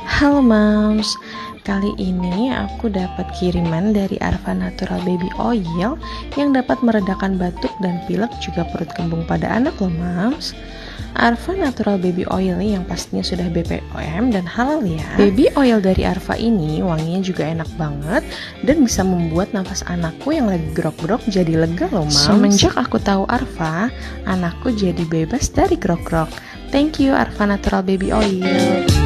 Halo Moms, kali ini aku dapat kiriman dari Arva Natural Baby Oil yang dapat meredakan batuk dan pilek juga perut kembung pada anak loh Moms. Arva Natural Baby Oil yang pastinya sudah BPOM dan halal ya. Baby oil dari Arva ini wanginya juga enak banget dan bisa membuat nafas anakku yang lagi grok-grok jadi lega loh Moms. Semenjak aku tahu Arva, anakku jadi bebas dari grok-grok. Thank you Arva Natural Baby Oil.